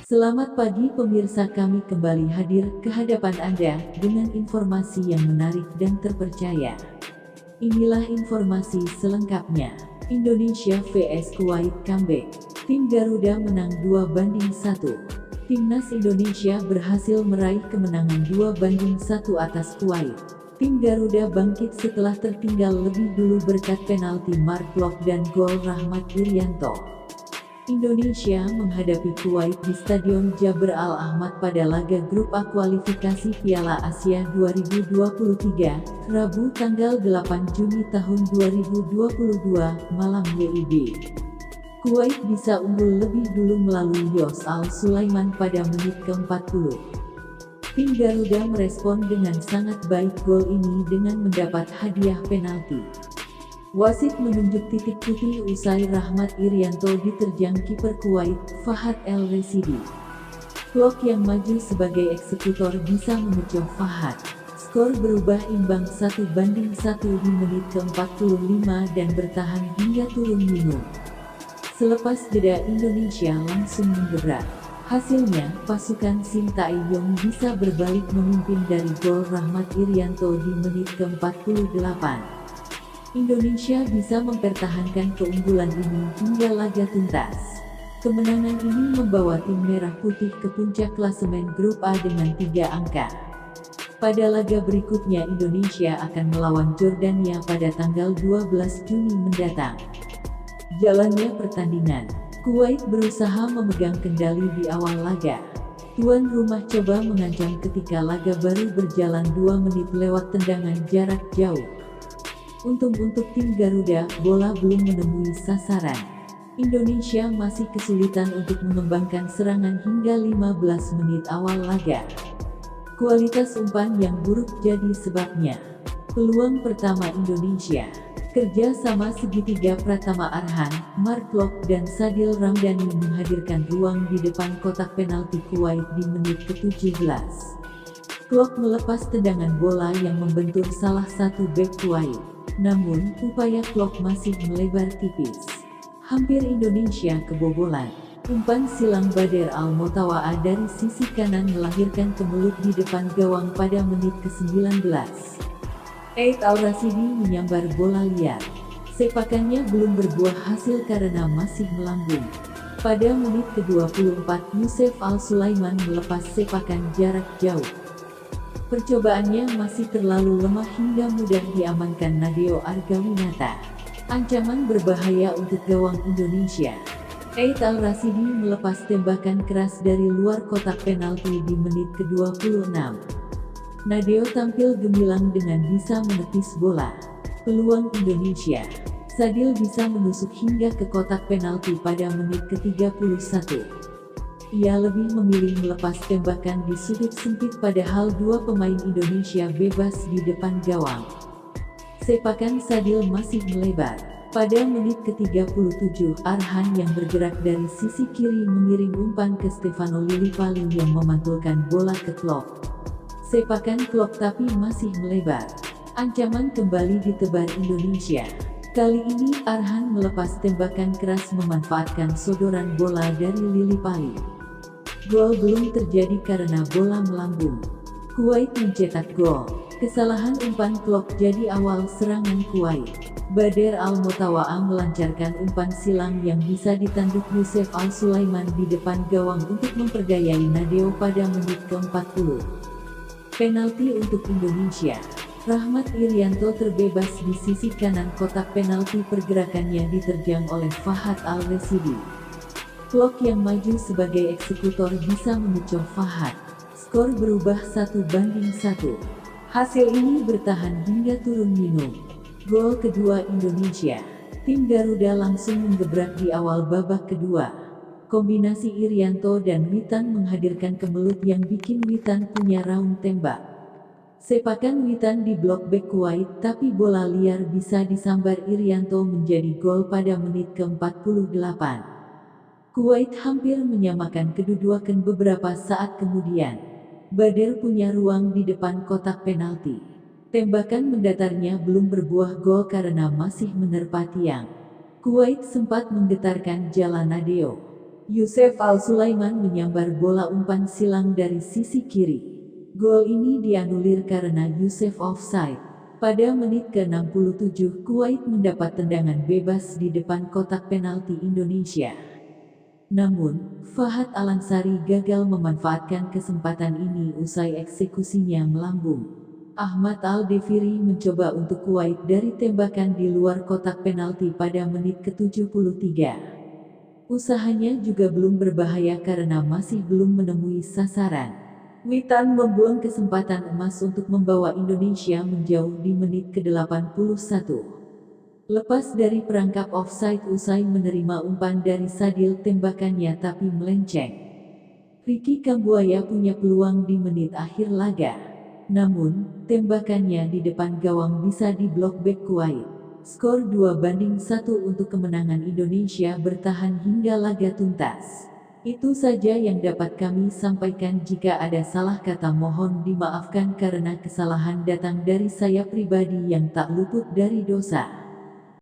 Selamat pagi pemirsa, kami kembali hadir ke hadapan Anda dengan informasi yang menarik dan terpercaya. Inilah informasi selengkapnya. Indonesia vs Kuwait comeback. Tim Garuda menang 2-1. Timnas Indonesia berhasil meraih kemenangan 2-1 atas Kuwait. Tim Garuda bangkit setelah tertinggal lebih dulu berkat penalti Mark Klok dan gol Rahmat Irianto. Indonesia menghadapi Kuwait di Stadion Jabr Al Ahmad pada laga grup A kualifikasi Piala Asia 2023, Rabu tanggal 8 Juni tahun 2022, malam WIB. Kuwait bisa unggul lebih dulu melalui Yos Al Sulaiman pada menit ke-40. Tim Garuda merespon dengan sangat baik gol ini dengan mendapat hadiah penalti. Wasit menunjuk titik putih usai Rahmat Irianto diterjang kiper Kuwait, Fahad El Residi. Klok yang maju sebagai eksekutor bisa mengecoh Fahad. Skor berubah imbang 1-1 di menit ke-45 dan bertahan hingga turun minum. Selepas jeda Indonesia langsung menggebrak. Hasilnya, pasukan Sintayong bisa berbalik memimpin dari gol Rahmat Irianto di menit ke-48. Indonesia bisa mempertahankan keunggulan ini hingga laga tuntas. Kemenangan ini membawa tim Merah Putih ke puncak klasemen grup A dengan 3 angka. Pada laga berikutnya Indonesia akan melawan Jordania pada tanggal 12 Juni mendatang. Jalannya pertandingan, Kuwait berusaha memegang kendali di awal laga. Tuan rumah coba mengancam ketika laga baru berjalan 2 menit lewat tendangan jarak jauh. Untuk tim Garuda, bola belum menemui sasaran. Indonesia masih kesulitan untuk mengembangkan serangan hingga 15 menit awal laga. Kualitas umpan yang buruk jadi sebabnya. Peluang pertama Indonesia. Kerja sama segitiga Pratama Arhan, Mark Klok dan Sadil Ramdhani menghadirkan ruang di depan kotak penalti Kuwait di menit ke-17. Klok melepas tendangan bola yang membentur salah satu bek Kuwait. Namun, upaya Klok masih melebar tipis. Hampir Indonesia kebobolan. Umpan silang Bader Al-Motawa'a dari sisi kanan melahirkan kemelut di depan gawang pada menit ke-19. Eid Al-Rasidi menyambar bola liar. Sepakannya belum berbuah hasil karena masih melambung. Pada menit ke-24 Yusef Al-Sulaiman melepas sepakan jarak jauh. Percobaannya masih terlalu lemah hingga mudah diamankan Nadeo Argawinata. Ancaman berbahaya untuk gawang Indonesia. Eid Al-Rasidi melepas tembakan keras dari luar kotak penalti di menit ke-26. Nadeo tampil gemilang dengan bisa menepis bola. Peluang Indonesia. Sadil bisa menusuk hingga ke kotak penalti pada menit ke-31. Ia lebih memilih melepas tembakan di sudut sempit padahal 2 pemain Indonesia bebas di depan gawang. Sepakan Sadil masih melebar. Pada menit ke-37 Arhan yang bergerak dari sisi kiri mengirim umpan ke Stefano Lillipali yang memantulkan bola ke Klok. Sepakan Klok tapi masih melebar. Ancaman kembali ditebar Indonesia. Kali ini Arhan melepas tembakan keras memanfaatkan sodoran bola dari Lillipali. Gol belum terjadi karena bola melambung. Kuwait mencetak gol. Kesalahan umpan Klok jadi awal serangan Kuwait. Bader Al-Motawa'a melancarkan umpan silang yang bisa ditanduk Yusef Al-Sulaiman di depan gawang untuk memperdayai Nadeo pada menit ke-40. Penalti untuk Indonesia. Rahmat Irianto terbebas di sisi kanan kotak penalti, pergerakannya diterjang oleh Fahad Al-Residi. Klok yang maju sebagai eksekutor bisa mengecoh Fahad. Skor berubah 1-1. Hasil ini bertahan hingga turun minum. Gol kedua Indonesia. Tim Garuda langsung menggebrak di awal babak kedua. Kombinasi Irianto dan Witan menghadirkan kemelut yang bikin Witan punya raung tembak. Sepakan Witan di blok bek Kuwait tapi bola liar bisa disambar Irianto menjadi gol pada menit ke-48. Kuwait hampir menyamakan kedudukan beberapa saat kemudian. Bader punya ruang di depan kotak penalti. Tembakan mendatarnya belum berbuah gol karena masih menerpa tiang. Kuwait sempat menggetarkan jala Nadeo. Youssef Al-Sulaiman menyambar bola umpan silang dari sisi kiri. Gol ini dianulir karena Youssef offside. Pada menit ke-67, Kuwait mendapat tendangan bebas di depan kotak penalti Indonesia. Namun, Fahad Al-Ansari gagal memanfaatkan kesempatan ini usai eksekusinya melambung. Ahmad Al-Deviri mencoba untuk Kuwait dari tembakan di luar kotak penalti pada menit ke-73. Usahanya juga belum berbahaya karena masih belum menemui sasaran. Witan membuang kesempatan emas untuk membawa Indonesia menjauh di menit ke-81. Lepas dari perangkap offside usai menerima umpan dari Sadil, tembakannya tapi melenceng. Ricky Kambuaya punya peluang di menit akhir laga. Namun, tembakannya di depan gawang bisa diblok bek Kuwait. Skor 2-1 untuk kemenangan Indonesia bertahan hingga laga tuntas. Itu saja yang dapat kami sampaikan. Jika ada salah kata mohon dimaafkan karena kesalahan datang dari saya pribadi yang tak luput dari dosa.